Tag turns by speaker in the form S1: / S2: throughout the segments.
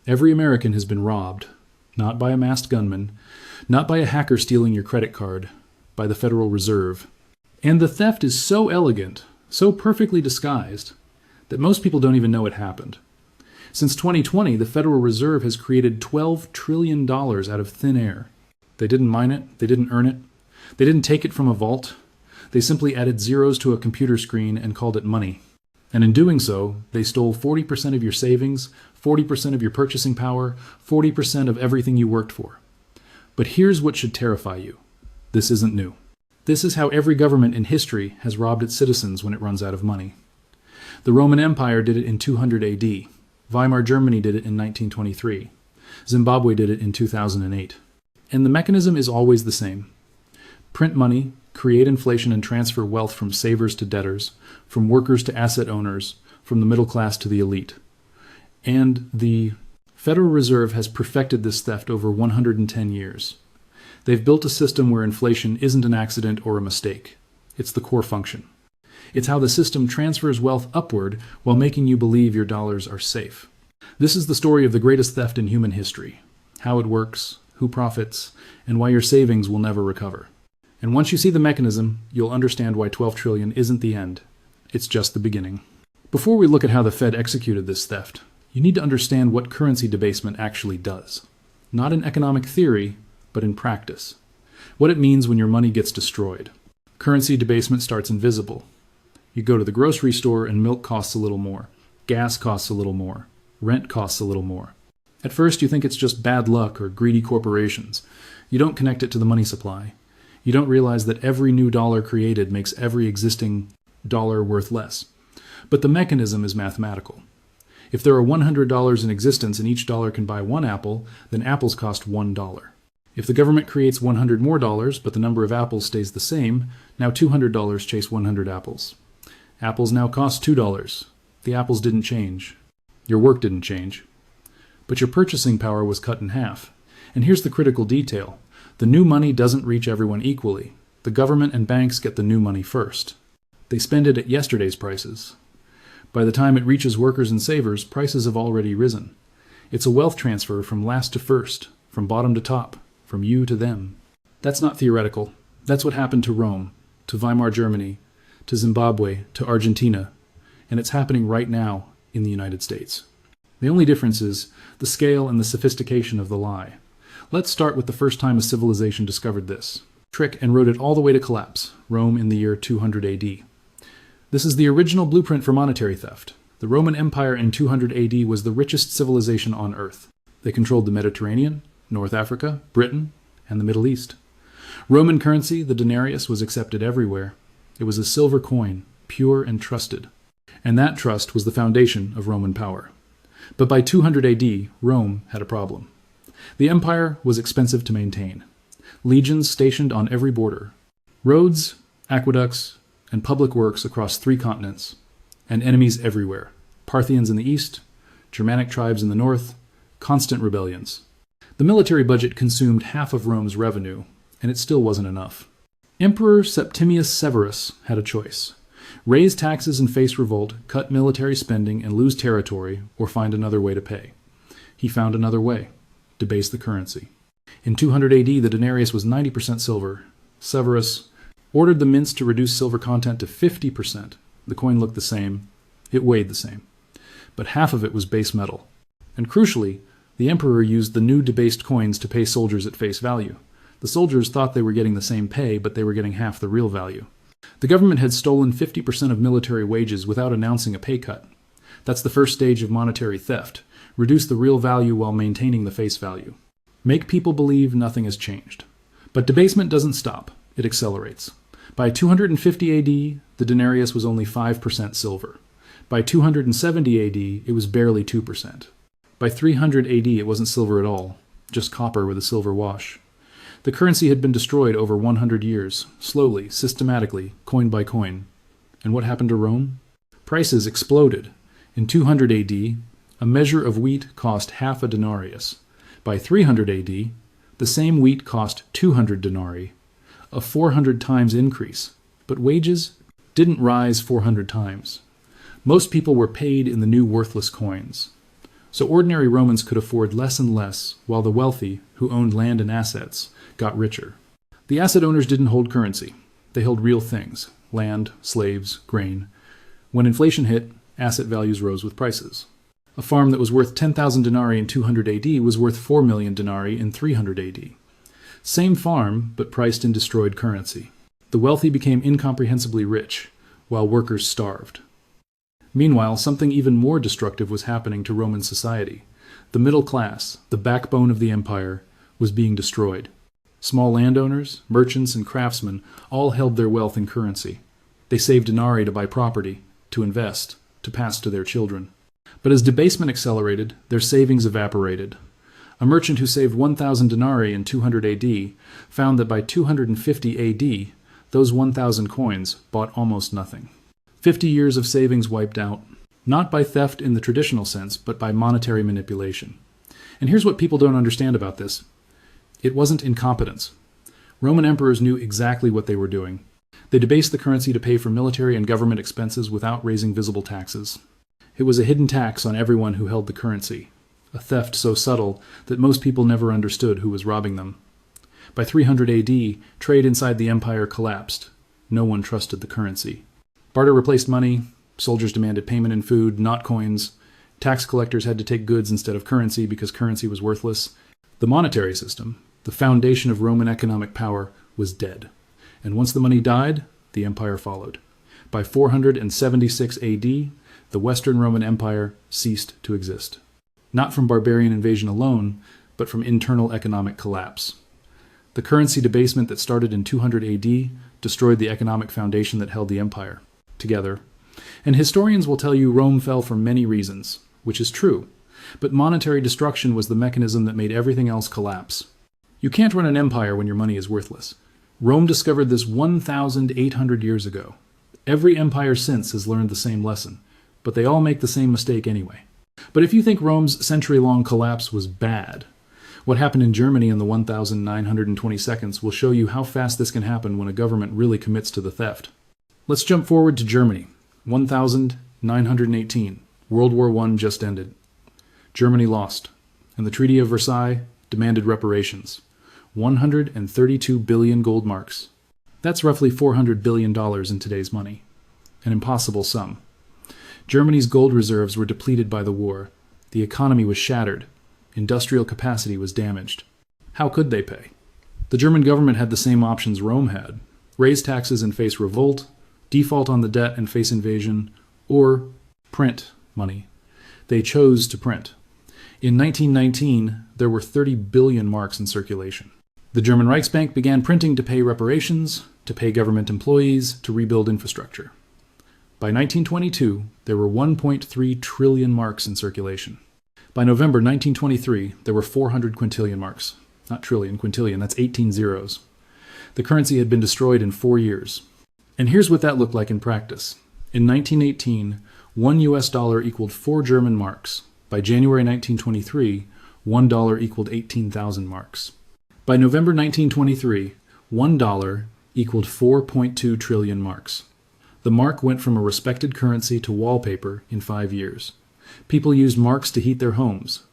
S1: Every American has been robbed, not by a masked gunman, not by a hacker stealing your credit card, by the Federal Reserve. And the theft is so elegant, so perfectly disguised, that most people don't even know it happened. Since 2020, the Federal Reserve has created $12 trillion out of thin air. They didn't mine it, they didn't earn it, they didn't take it from a vault. They simply added zeros to a computer screen and called it money. And in doing so, they stole 40% of your savings, 40% of your purchasing power, 40% of everything you worked for. But here's what should terrify you. This isn't new. This is how every government in history has robbed its citizens when it runs out of money. The Roman Empire did it in 200 AD. Weimar Germany did it in 1923. Zimbabwe did it in 2008. And the mechanism is always the same. Print money, create inflation and transfer wealth from savers to debtors, from workers to asset owners, from the middle class to the elite. And the Federal Reserve has perfected this theft over 110 years. They've built a system where inflation isn't an accident or a mistake. It's the core function. It's how the system transfers wealth upward while making you believe your dollars are safe. This is the story of the greatest theft in human history, how it works, who profits, and why your savings will never recover. And once you see the mechanism, you'll understand why 12 trillion isn't the end. It's just the beginning. Before we look at how the Fed executed this theft, you need to understand what currency debasement actually does. Not in economic theory, but in practice. What it means when your money gets destroyed. Currency debasement starts invisible. You go to the grocery store and milk costs a little more. Gas costs a little more. Rent costs a little more. At first you think it's just bad luck or greedy corporations. You don't connect it to the money supply. You don't realize that every new dollar created makes every existing dollar worth less. But the mechanism is mathematical. If there are $100 in existence and each dollar can buy one apple, then apples cost $1. If the government creates 100 more dollars, but the number of apples stays the same, now $200 chase 100 apples. Apples now cost $2. The apples didn't change. Your work didn't change. But your purchasing power was cut in half. And here's the critical detail. The new money doesn't reach everyone equally. The government and banks get the new money first. They spend it at yesterday's prices. By the time it reaches workers and savers, prices have already risen. It's a wealth transfer from last to first, from bottom to top, from you to them. That's not theoretical. That's what happened to Rome, to Weimar Germany, to Zimbabwe, to Argentina, and it's happening right now in the United States. The only difference is the scale and the sophistication of the lie. Let's start with the first time a civilization discovered this trick and rode it all the way to collapse, Rome in the year 200 AD. This is the original blueprint for monetary theft. The Roman Empire in 200 AD was the richest civilization on Earth. They controlled the Mediterranean, North Africa, Britain, and the Middle East. Roman currency, the denarius, was accepted everywhere. It was a silver coin, pure and trusted. And that trust was the foundation of Roman power. But by 200 AD, Rome had a problem. The empire was expensive to maintain. Legions stationed on every border. Roads, aqueducts, and public works across 3 continents. And enemies everywhere. Parthians in the east, Germanic tribes in the north, constant rebellions. The military budget consumed half of Rome's revenue, and it still wasn't enough. Emperor Septimius Severus had a choice. Raise taxes and face revolt, cut military spending and lose territory, or find another way to pay. He found another way. Debase the currency. In 200 AD, the denarius was 90% silver. Severus ordered the mints to reduce silver content to 50%. The coin looked the same. It weighed the same. But half of it was base metal. And crucially, the emperor used the new debased coins to pay soldiers at face value. The soldiers thought they were getting the same pay, but they were getting half the real value. The government had stolen 50% of military wages without announcing a pay cut. That's the first stage of monetary theft. Reduce the real value while maintaining the face value. Make people believe nothing has changed. But debasement doesn't stop. It accelerates. By 250 AD, the denarius was only 5% silver. By 270 AD, it was barely 2%. By 300 AD, it wasn't silver at all, just copper with a silver wash. The currency had been destroyed over 100 years, slowly, systematically, coin by coin. And what happened to Rome? Prices exploded. In 200 AD, a measure of wheat cost half a denarius. By 300 AD, the same wheat cost 200 denarii, a 400 times increase. But wages didn't rise 400 times. Most people were paid in the new worthless coins. So ordinary Romans could afford less and less, while the wealthy, who owned land and assets, got richer. The asset owners didn't hold currency. They held real things: land, slaves, grain. When inflation hit, asset values rose with prices. A farm that was worth 10,000 denarii in 200 AD was worth 4 million denarii in 300 AD. Same farm, but priced in destroyed currency. The wealthy became incomprehensibly rich, while workers starved. Meanwhile, something even more destructive was happening to Roman society. The middle class, the backbone of the empire, was being destroyed. Small landowners, merchants, and craftsmen all held their wealth in currency. They saved denarii to buy property, to invest, to pass to their children. But as debasement accelerated, their savings evaporated. A merchant who saved 1,000 denarii in 200 AD found that by 250 AD, those 1,000 coins bought almost nothing. 50 years of savings wiped out, not by theft in the traditional sense, but by monetary manipulation. And here's what people don't understand about this. It wasn't incompetence. Roman emperors knew exactly what they were doing. They debased the currency to pay for military and government expenses without raising visible taxes. It was a hidden tax on everyone who held the currency, a theft so subtle that most people never understood who was robbing them. By 300 AD, trade inside the empire collapsed. No one trusted the currency. Barter replaced money, soldiers demanded payment in food, not coins. Tax collectors had to take goods instead of currency because currency was worthless. The monetary system, the foundation of Roman economic power, was dead. And once the money died, the empire followed. By 476 AD, the Western Roman Empire ceased to exist. Not from barbarian invasion alone, but from internal economic collapse. The currency debasement that started in 200 AD destroyed the economic foundation that held the empire together. And historians will tell you Rome fell for many reasons, which is true. But monetary destruction was the mechanism that made everything else collapse. You can't run an empire when your money is worthless. Rome discovered this 1,800 years ago. Every empire since has learned the same lesson, but they all make the same mistake anyway. But if you think Rome's century-long collapse was bad, what happened in Germany in the 1,920 seconds will show you how fast this can happen when a government really commits to the theft. Let's jump forward to Germany, 1,918. World War I just ended. Germany lost, and the Treaty of Versailles demanded reparations. 132 billion gold marks. That's roughly $400 billion in today's money. An impossible sum. Germany's gold reserves were depleted by the war. The economy was shattered. Industrial capacity was damaged. How could they pay? The German government had the same options Rome had: raise taxes and face revolt, default on the debt and face invasion, or print money. They chose to print. In 1919, there were 30 billion marks in circulation. The German Reichsbank began printing to pay reparations, to pay government employees, to rebuild infrastructure. By 1922, there were 1.3 trillion marks in circulation. By November 1923, there were 400 quintillion marks. Not trillion, quintillion, that's 18 zeros. The currency had been destroyed in 4 years. And here's what that looked like in practice. In 1918, $1 US equaled 4 German marks. By January 1923, $1 equaled 18,000 marks. By November 1923, $1 equaled 4.2 trillion marks. The mark went from a respected currency to wallpaper in 5 years. People used marks to heat their homes.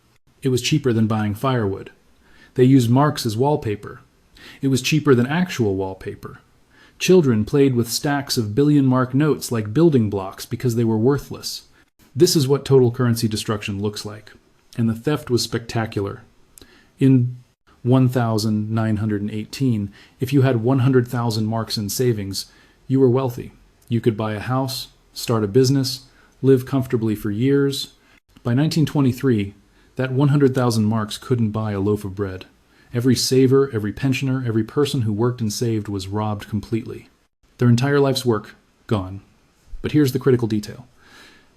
S1: It was cheaper than buying firewood. They used marks as wallpaper. It was cheaper than actual wallpaper. Children played with stacks of billion-mark notes like building blocks because they were worthless. This is what total currency destruction looks like. And the theft was spectacular. In 1,918, if you had 100,000 marks in savings, you were wealthy. You could buy a house, start a business, live comfortably for years. By 1923, that 100,000 marks couldn't buy a loaf of bread. Every saver, every pensioner, every person who worked and saved was robbed completely. Their entire life's work, gone. But here's the critical detail.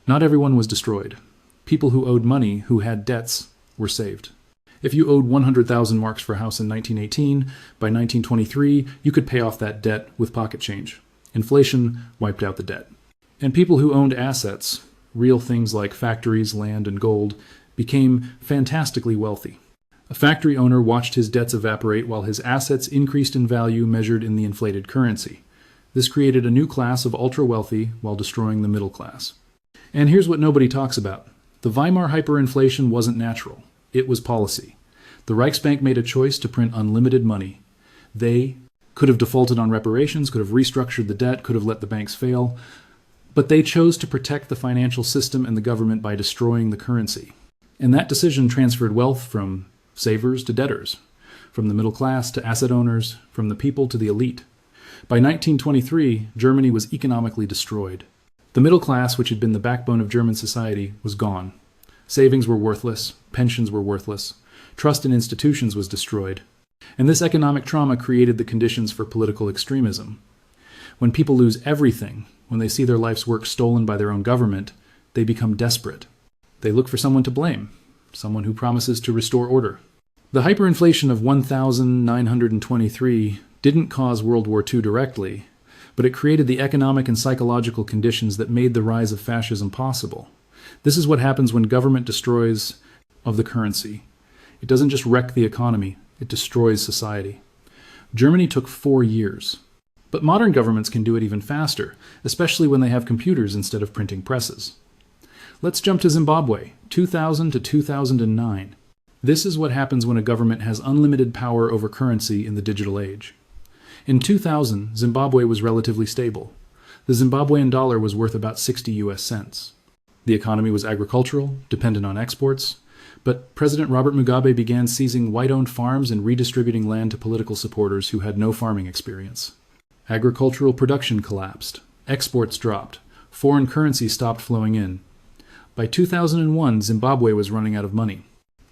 S1: Not everyone was destroyed. People who owed money, who had debts, were saved. If you owed 100,000 marks for a house in 1918, by 1923, you could pay off that debt with pocket change. Inflation wiped out the debt. And people who owned assets, real things like factories, land, and gold, became fantastically wealthy. A factory owner watched his debts evaporate while his assets increased in value measured in the inflated currency. This created a new class of ultra-wealthy while destroying the middle class. And here's what nobody talks about. The Weimar hyperinflation wasn't natural. It was policy. The Reichsbank made a choice to print unlimited money. They could have defaulted on reparations, could have restructured the debt, could have let the banks fail, but they chose to protect the financial system and the government by destroying the currency. And that decision transferred wealth from savers to debtors, from the middle class to asset owners, from the people to the elite. By 1923, Germany was economically destroyed. The middle class, which had been the backbone of German society, was gone. Savings were worthless, pensions were worthless, trust in institutions was destroyed. And this economic trauma created the conditions for political extremism. When people lose everything, when they see their life's work stolen by their own government, they become desperate. They look for someone to blame, someone who promises to restore order. The hyperinflation of 1923 didn't cause World War II directly, but it created the economic and psychological conditions that made the rise of fascism possible. This is what happens when government destroys of the currency. It doesn't just wreck the economy, it destroys society. Germany took 4 years. But modern governments can do it even faster, especially when they have computers instead of printing presses. Let's jump to Zimbabwe, 2000 to 2009. This is what happens when a government has unlimited power over currency in the digital age. In 2000, Zimbabwe was relatively stable. The Zimbabwean dollar was worth about 60 US cents. The economy was agricultural, dependent on exports, but President Robert Mugabe began seizing white-owned farms and redistributing land to political supporters who had no farming experience. Agricultural production collapsed, exports dropped, foreign currency stopped flowing in. By 2001, Zimbabwe was running out of money.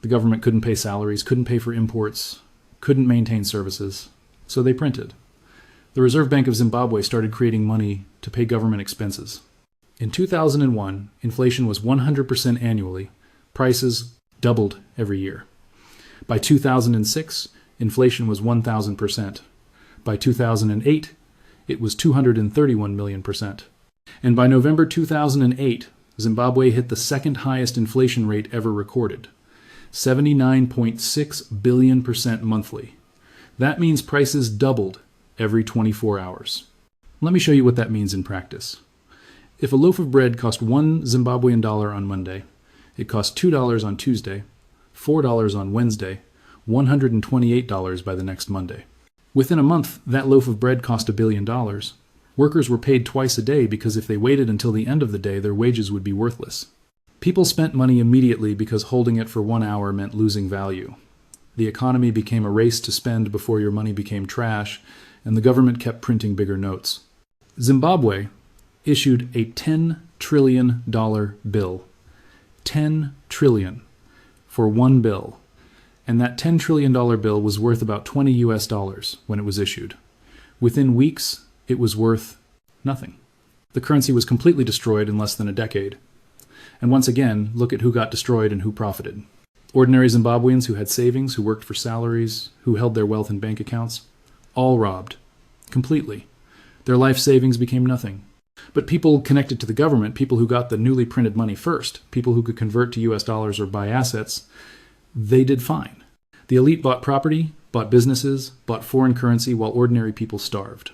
S1: The government couldn't pay salaries, couldn't pay for imports, couldn't maintain services, so they printed. The Reserve Bank of Zimbabwe started creating money to pay government expenses. In 2001, inflation was 100% annually. Prices doubled every year. By 2006, inflation was 1,000%. By 2008, it was 231 million percent. And by November 2008, Zimbabwe hit the second highest inflation rate ever recorded, 79.6 billion percent monthly. That means prices doubled every 24 hours. Let me show you what that means in practice. If a loaf of bread cost $1 Zimbabwean dollar on Monday, it cost $2 on Tuesday, $4 on Wednesday, $128 by the next Monday. Within a month, that loaf of bread cost $1 billion. Workers were paid twice a day because if they waited until the end of the day, their wages would be worthless. People spent money immediately because holding it for 1 hour meant losing value. The economy became a race to spend before your money became trash, and the government kept printing bigger notes. Zimbabwe issued a $10 trillion bill. $10 trillion for one bill. And that $10 trillion bill was worth about 20 US dollars when it was issued. Within weeks, it was worth nothing. The currency was completely destroyed in less than a decade. And once again, look at who got destroyed and who profited. Ordinary Zimbabweans who had savings, who worked for salaries, who held their wealth in bank accounts, all robbed. Completely. Their life savings became nothing. But people connected to the government, people who got the newly printed money first, people who could convert to US dollars or buy assets, they did fine. The elite bought property, bought businesses, bought foreign currency while ordinary people starved.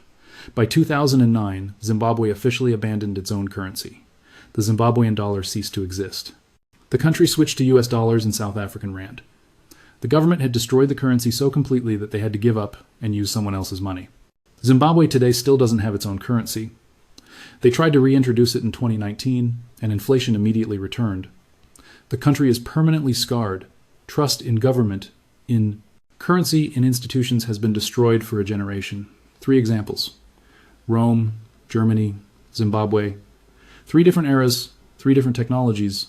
S1: By 2009, Zimbabwe officially abandoned its own currency. The Zimbabwean dollar ceased to exist. The country switched to US dollars and South African rand. The government had destroyed the currency so completely that they had to give up and use someone else's money. Zimbabwe today still doesn't have its own currency. They tried to reintroduce it in 2019, and inflation immediately returned. The country is permanently scarred. Trust in government, in currency, in institutions has been destroyed for a generation. 3 examples. Rome, Germany, Zimbabwe. 3 different eras, 3 different technologies,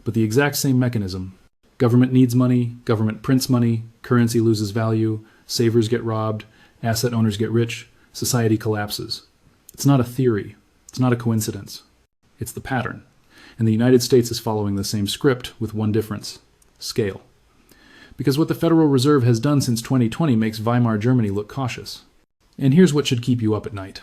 S1: but the exact same mechanism. Government needs money, government prints money, currency loses value, savers get robbed, asset owners get rich, society collapses. It's not a theory. It's not a coincidence. It's the pattern. And the United States is following the same script with one difference: scale. Because what the Federal Reserve has done since 2020 makes Weimar Germany look cautious. And here's what should keep you up at night.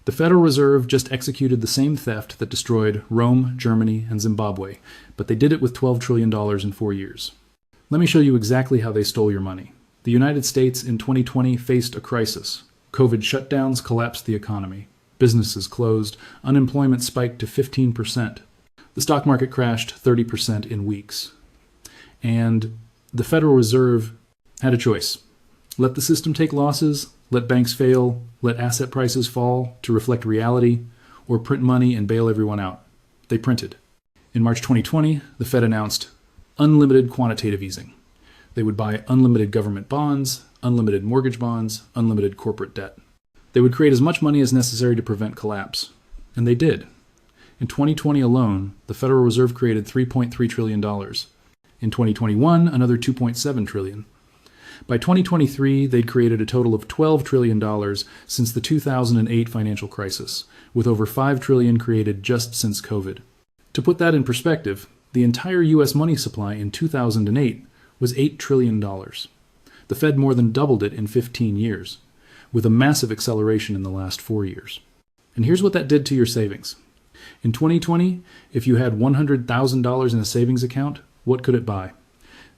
S1: The Federal Reserve just executed the same theft that destroyed Rome, Germany, and Zimbabwe, but they did it with $12 trillion in 4 years. Let me show you exactly how they stole your money. The United States in 2020 faced a crisis. COVID shutdowns collapsed the economy. Businesses closed. Unemployment spiked to 15%. The stock market crashed 30% in weeks. And the Federal Reserve had a choice. Let the system take losses, let banks fail, let asset prices fall to reflect reality, or print money and bail everyone out. They printed. In March 2020, the Fed announced unlimited quantitative easing. They would buy unlimited government bonds, unlimited mortgage bonds, unlimited corporate debt. They would create as much money as necessary to prevent collapse. And they did. In 2020 alone, the Federal Reserve created $3.3 trillion. In 2021, another $2.7 trillion. By 2023, they'd created a total of $12 trillion since the 2008 financial crisis, with over $5 trillion created just since COVID. To put that in perspective, the entire U.S. money supply in 2008 was $8 trillion. The Fed more than doubled it in 15 years, with a massive acceleration in the last 4 years. And here's what that did to your savings. In 2020, if you had $100,000 in a savings account, what could it buy?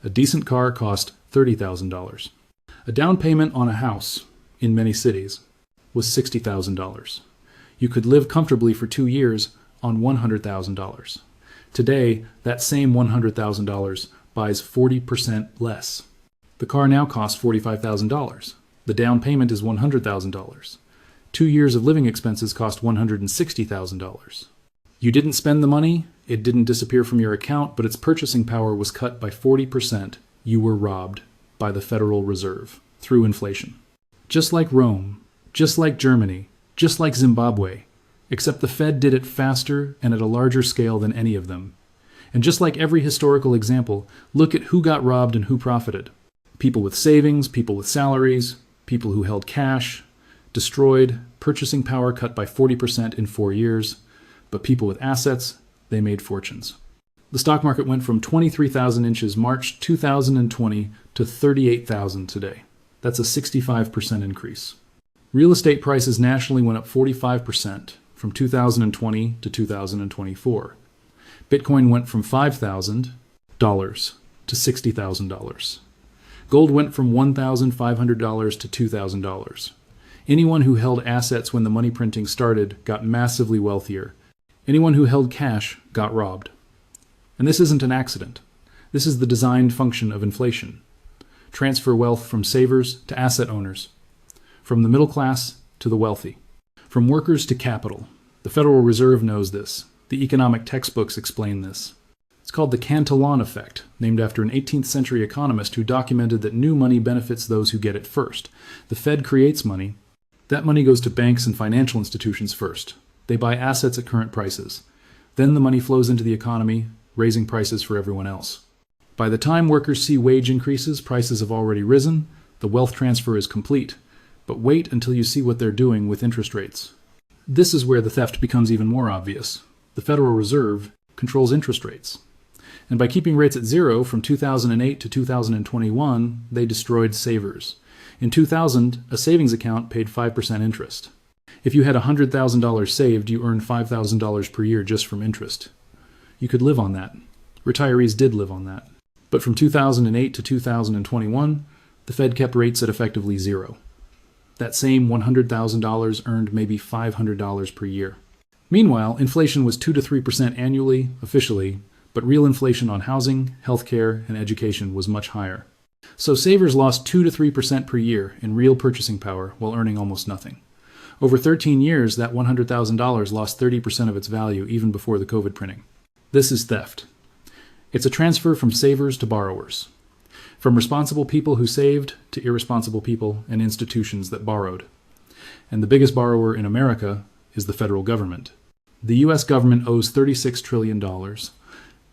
S1: A decent car cost $30,000. A down payment on a house in many cities was $60,000. You could live comfortably for 2 years on $100,000. Today, that same $100,000 buys 40% less. The car now costs $45,000. The down payment is $100,000. 2 years of living expenses cost $160,000. You didn't spend the money, it didn't disappear from your account, but its purchasing power was cut by 40%. You were robbed by the Federal Reserve through inflation. Just like Rome, just like Germany, just like Zimbabwe, except the Fed did it faster and at a larger scale than any of them. And just like every historical example, look at who got robbed and who profited. People with savings, people with salaries, people who held cash, destroyed, purchasing power cut by 40% in 4 years, but people with assets, they made fortunes. The stock market went from 23,000 inches March 2020 to 38,000 today. That's a 65% increase. Real estate prices nationally went up 45% from 2020 to 2024. Bitcoin went from $5,000 to $60,000. Gold went from $1,500 to $2,000. Anyone who held assets when the money printing started got massively wealthier. Anyone who held cash got robbed. And this isn't an accident. This is the designed function of inflation. Transfer wealth from savers to asset owners, from the middle class to the wealthy, from workers to capital. The Federal Reserve knows this. The economic textbooks explain this. It's called the Cantillon Effect, named after an 18th century economist who documented that new money benefits those who get it first. The Fed creates money. That money goes to banks and financial institutions first. They buy assets at current prices. Then the money flows into the economy, raising prices for everyone else. By the time workers see wage increases, prices have already risen, the wealth transfer is complete. But wait until you see what they're doing with interest rates. This is where the theft becomes even more obvious. The Federal Reserve controls interest rates. And by keeping rates at zero from 2008 to 2021, they destroyed savers. In 2000, a savings account paid 5% interest. If you had $100,000 saved, you earned $5,000 per year just from interest. You could live on that. Retirees did live on that. But from 2008 to 2021, the Fed kept rates at effectively zero. That same $100,000 earned maybe $500 per year. Meanwhile, inflation was 2 to 3% annually, officially, but real inflation on housing, healthcare, and education was much higher. So savers lost 2 to 3% per year in real purchasing power while earning almost nothing. Over 13 years, that $100,000 lost 30% of its value even before the COVID printing. This is theft. It's a transfer from savers to borrowers. From responsible people who saved to irresponsible people and institutions that borrowed. And the biggest borrower in America is the federal government. The U.S. government owes $36 trillion,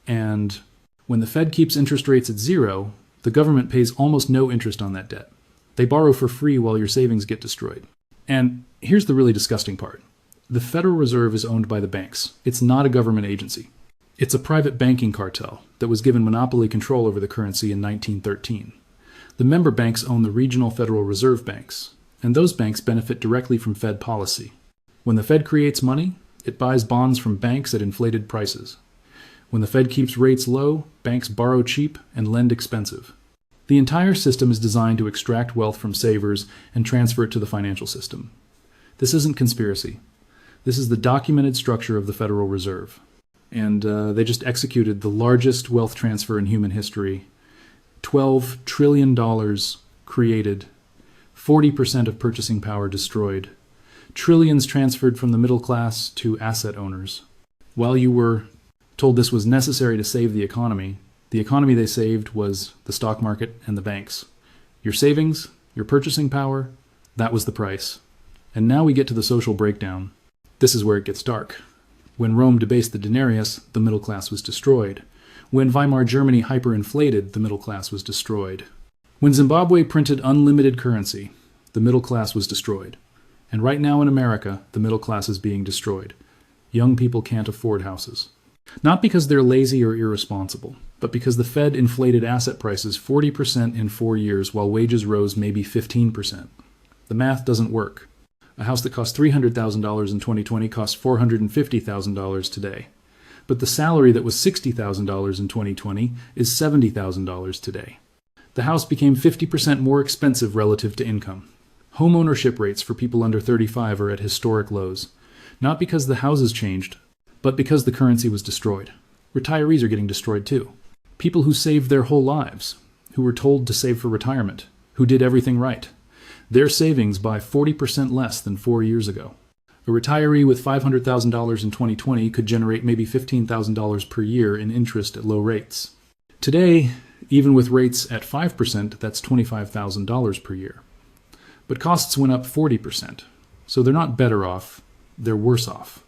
S1: and when the Fed keeps interest rates at zero, the government pays almost no interest on that debt. They borrow for free while your savings get destroyed. And here's the really disgusting part. The Federal Reserve is owned by the banks. It's not a government agency. It's a private banking cartel that was given monopoly control over the currency in 1913. The member banks own the regional Federal Reserve banks, and those banks benefit directly from Fed policy. When the Fed creates money, it buys bonds from banks at inflated prices. When the Fed keeps rates low, banks borrow cheap and lend expensive. The entire system is designed to extract wealth from savers and transfer it to the financial system. This isn't conspiracy. This is the documented structure of the Federal Reserve. and they just executed the largest wealth transfer in human history. $12 trillion created, 40% of purchasing power destroyed, trillions transferred from the middle class to asset owners. While you were told this was necessary to save the economy they saved was the stock market and the banks. Your savings, your purchasing power, that was the price. And now we get to the social breakdown. This is where it gets dark. When Rome debased the denarius, the middle class was destroyed. When Weimar Germany hyperinflated, the middle class was destroyed. When Zimbabwe printed unlimited currency, the middle class was destroyed. And right now in America, the middle class is being destroyed. Young people can't afford houses. Not because they're lazy or irresponsible, but because the Fed inflated asset prices 40% in 4 years while wages rose maybe 15%. The math doesn't work. A house that cost $300,000 in 2020 costs $450,000 today. But the salary that was $60,000 in 2020 is $70,000 today. The house became 50% more expensive relative to income. Home ownership rates for people under 35 are at historic lows. Not because the houses changed, but because the currency was destroyed. Retirees are getting destroyed too. People who saved their whole lives, who were told to save for retirement, who did everything right. Their savings buy 40% less than 4 years ago. A retiree with $500,000 in 2020 could generate maybe $15,000 per year in interest at low rates. Today, even with rates at 5%, that's $25,000 per year. But costs went up 40%, so they're not better off, they're worse off.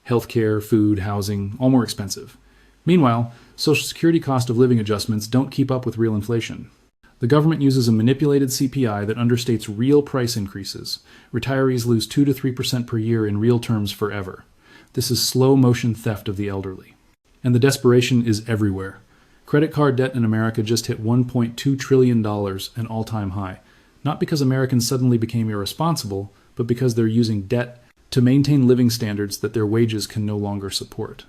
S1: Healthcare, food, housing, all more expensive. Meanwhile, Social Security cost of living adjustments don't keep up with real inflation. The government uses a manipulated CPI that understates real price increases. Retirees lose 2 to 3% per year in real terms forever. This is slow-motion theft of the elderly. And the desperation is everywhere. Credit card debt in America just hit $1.2 trillion, an all-time high. Not because Americans suddenly became irresponsible, but because they're using debt to maintain living standards that their wages can no longer support.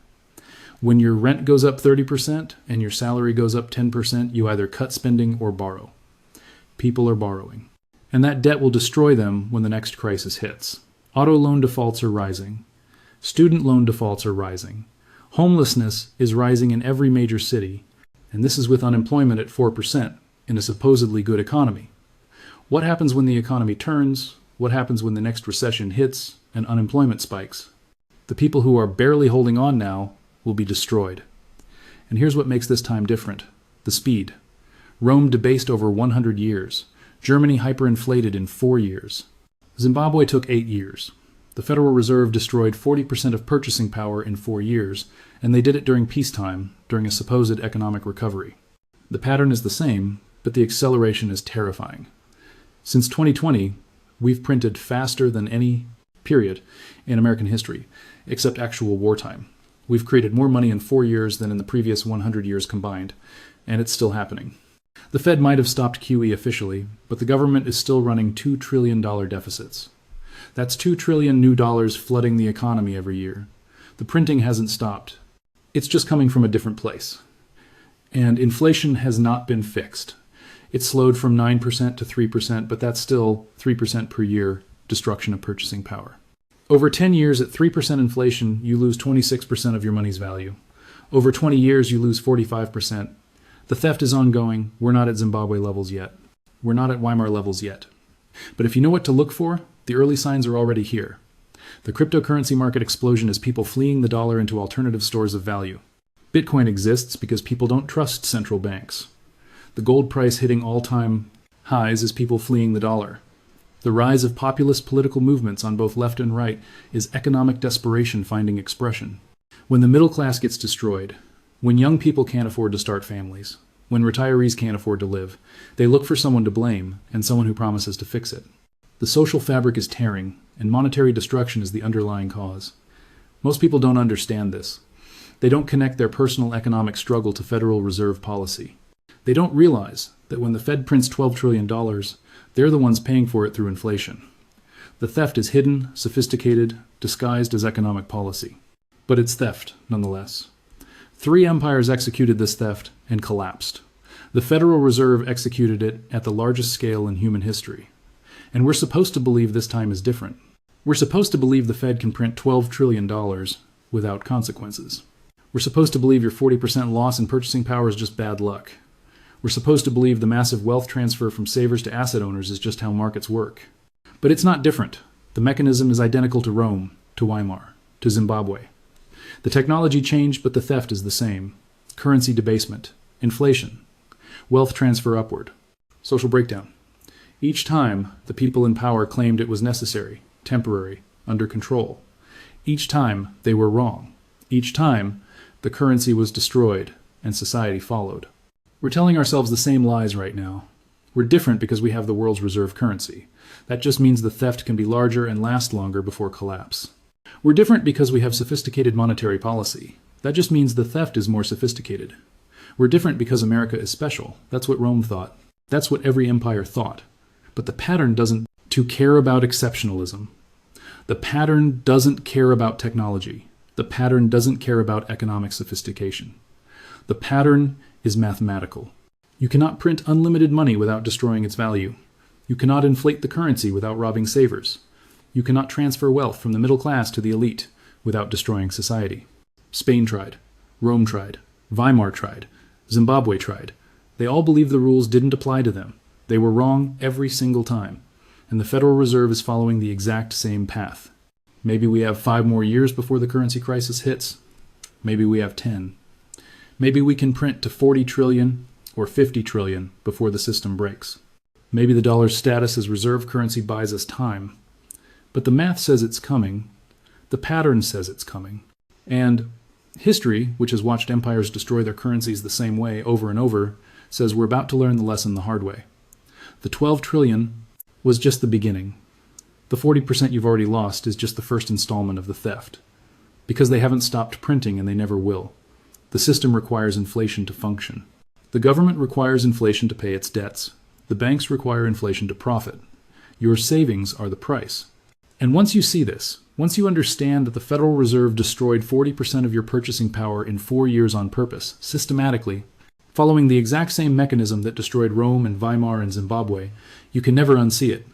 S1: When your rent goes up 30% and your salary goes up 10%, you either cut spending or borrow. People are borrowing. And that debt will destroy them when the next crisis hits. Auto loan defaults are rising. Student loan defaults are rising. Homelessness is rising in every major city. And this is with unemployment at 4% in a supposedly good economy. What happens when the economy turns? What happens when the next recession hits and unemployment spikes? The people who are barely holding on now will be destroyed. And here's what makes this time different. The speed. Rome debased over 100 years. Germany hyperinflated in 4 years. Zimbabwe took 8 years. The Federal Reserve destroyed 40% of purchasing power in 4 years, and they did it during peacetime, during a supposed economic recovery. The pattern is the same, but the acceleration is terrifying. Since 2020, we've printed faster than any period in American history, except actual wartime. We've created more money in 4 years than in the previous 100 years combined, and it's still happening. The Fed might have stopped QE officially, but the government is still running $2 trillion deficits. That's $2 trillion new dollars flooding the economy every year. The printing hasn't stopped. It's just coming from a different place. And inflation has not been fixed. It slowed from 9% to 3%, but that's still 3% per year destruction of purchasing power. Over 10 years at 3% inflation, you lose 26% of your money's value. Over 20 years, you lose 45%. The theft is ongoing. We're not at Zimbabwe levels yet. We're not at Weimar levels yet. But if you know what to look for, the early signs are already here. The cryptocurrency market explosion is people fleeing the dollar into alternative stores of value. Bitcoin exists because people don't trust central banks. The gold price hitting all-time highs is people fleeing the dollar. The rise of populist political movements on both left and right is economic desperation finding expression. When the middle class gets destroyed, when young people can't afford to start families, when retirees can't afford to live, they look for someone to blame and someone who promises to fix it. The social fabric is tearing, and monetary destruction is the underlying cause. Most people don't understand this. They don't connect their personal economic struggle to Federal Reserve policy. They don't realize that when the Fed prints $12 trillion, they're the ones paying for it through inflation. The theft is hidden, sophisticated, disguised as economic policy. But it's theft, nonetheless. 3 empires executed this theft and collapsed. The Federal Reserve executed it at the largest scale in human history. And we're supposed to believe this time is different. We're supposed to believe the Fed can print $12 trillion without consequences. We're supposed to believe your 40% loss in purchasing power is just bad luck. We're supposed to believe the massive wealth transfer from savers to asset owners is just how markets work. But it's not different. The mechanism is identical to Rome, to Weimar, to Zimbabwe. The technology changed, but the theft is the same. Currency debasement, inflation, wealth transfer upward, social breakdown. Each time, the people in power claimed it was necessary, temporary, under control. Each time, they were wrong. Each time, the currency was destroyed and society followed. We're telling ourselves the same lies right now. We're different because we have the world's reserve currency. That just means the theft can be larger and last longer before collapse. We're different because we have sophisticated monetary policy. That just means the theft is more sophisticated. We're different because America is special. That's what Rome thought. That's what every empire thought. But the pattern doesn't to care about exceptionalism. The pattern doesn't care about technology. The pattern doesn't care about economic sophistication. The pattern is mathematical. You cannot print unlimited money without destroying its value. You cannot inflate the currency without robbing savers. You cannot transfer wealth from the middle class to the elite without destroying society. Spain tried. Rome tried. Weimar tried. Zimbabwe tried. They all believed the rules didn't apply to them. They were wrong every single time. And the Federal Reserve is following the exact same path. Maybe we have 5 more years before the currency crisis hits. Maybe we have 10. Maybe we can print to 40 trillion or 50 trillion before the system breaks. Maybe the dollar's status as reserve currency buys us time. But the math says it's coming. The pattern says it's coming. And history, which has watched empires destroy their currencies the same way over and over, says we're about to learn the lesson the hard way. The 12 trillion was just the beginning. The 40% you've already lost is just the first installment of the theft. Because they haven't stopped printing and they never will. The system requires inflation to function. The government requires inflation to pay its debts. The banks require inflation to profit. Your savings are the price. And once you see this, once you understand that the Federal Reserve destroyed 40% of your purchasing power in 4 years on purpose, systematically, following the exact same mechanism that destroyed Rome and Weimar and Zimbabwe, you can never unsee it.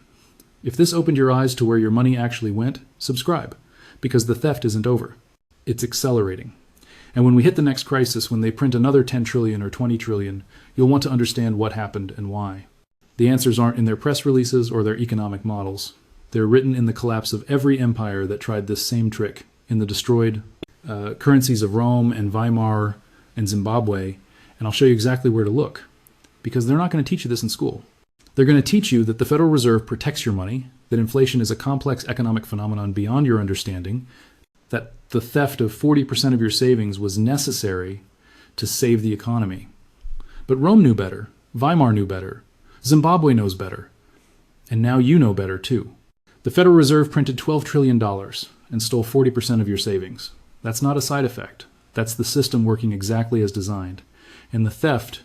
S1: If this opened your eyes to where your money actually went, subscribe, because the theft isn't over. It's accelerating. And when we hit the next crisis, when they print another 10 trillion or 20 trillion, you'll want to understand what happened and why. The answers aren't in their press releases or their economic models. They're written in the collapse of every empire that tried this same trick, in the destroyed currencies of Rome and Weimar and Zimbabwe, and I'll show you exactly where to look, because they're not going to teach you this in school. They're going to teach you that the Federal Reserve protects your money, that inflation is a complex economic phenomenon beyond your understanding, that the theft of 40% of your savings was necessary to save the economy. But Rome knew better, Weimar knew better, Zimbabwe knows better, and now you know better too. The Federal Reserve printed $12 trillion and stole 40% of your savings. That's not a side effect. That's the system working exactly as designed. And the theft